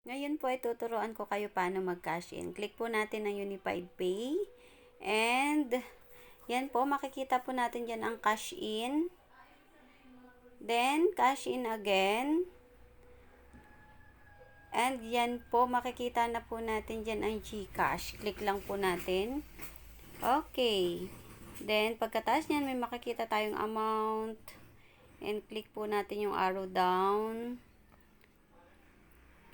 Ngayon po ay tuturuan ko kayo paano mag-cash in. Click po natin ang Unified Pay. And, yan po, makikita po natin dyan ang cash in. Then, cash in again. And, yan po, makikita na po natin dyan ang GCash. Click lang po natin. Okay. Then, pagkataas nyan, may makikita tayong amount. And, click po natin yung arrow down.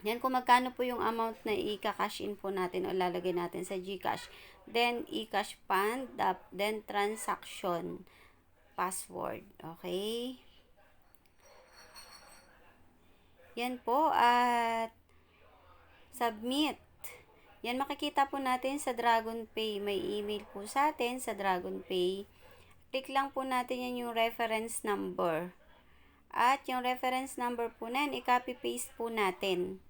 Yan kung magkano po yung amount na i-cash in po natin o lalagay natin sa GCash. Then, e-cash fund, then transaction password. Okay? Yan po at submit. Yan makikita po natin sa DragonPay. May email po sa atin sa DragonPay. Click lang po natin yan yung reference number. At yung reference number po na yan, i-copy paste po natin.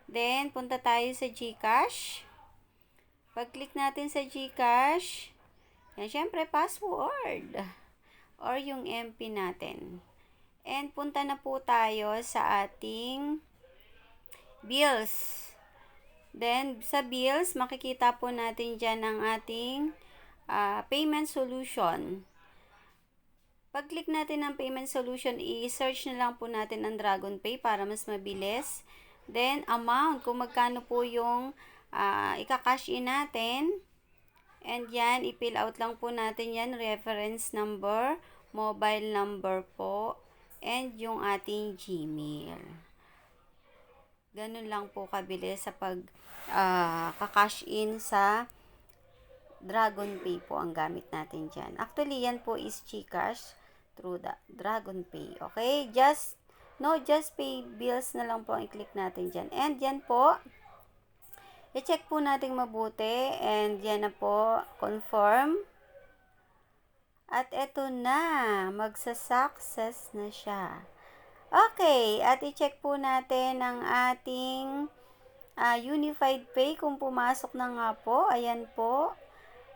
Then, punta tayo sa GCash. Pag-click natin sa GCash, yan, syempre, password. Or yung MP natin. And, punta na po tayo sa ating bills. Then, sa bills, makikita po natin dyan ang ating payment solution. Pag-click natin ng payment solution, i-search na lang po natin ang DragonPay para mas mabilis. Then, amount, kung magkano po yung ika-cash in natin. And yan, i-fill out lang po natin yan, reference number, mobile number po, and yung ating Gmail. Ganun lang po kabilis sa pag-cash in sa DragonPay po ang gamit natin dyan. Actually, yan po is GCash through the DragonPay. Okay? Just pay bills na lang po ang i-click natin dyan. And yan po, i-check po natin mabuti. And yan na po, confirm. At eto na, magsa-success na siya. Okay, at i-check po natin ang ating Unified Pay kung pumasok na nga po. Ayan po.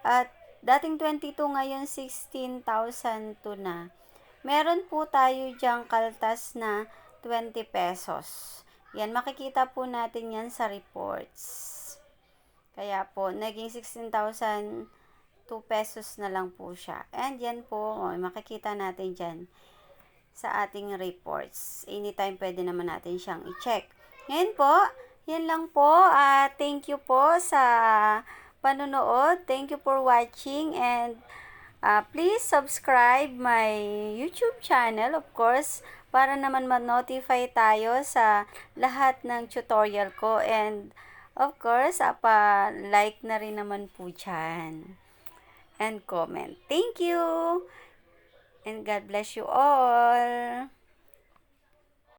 At dating 22, ngayon 16,002 na. Meron po tayo dyang kaltas na 20 pesos. Yan, makikita po natin yan sa reports. Kaya po, naging 16,002 pesos na lang po siya. And yan po, makikita natin dyan sa ating reports. Anytime pwede naman natin siyang i-check. Ngayon po, yan lang po. Thank you po sa panonood. Thank you for watching and please subscribe my YouTube channel, of course, para naman ma-notify tayo sa lahat ng tutorial ko. And, of course, like na rin naman po dyan. And comment. Thank you! And God bless you all!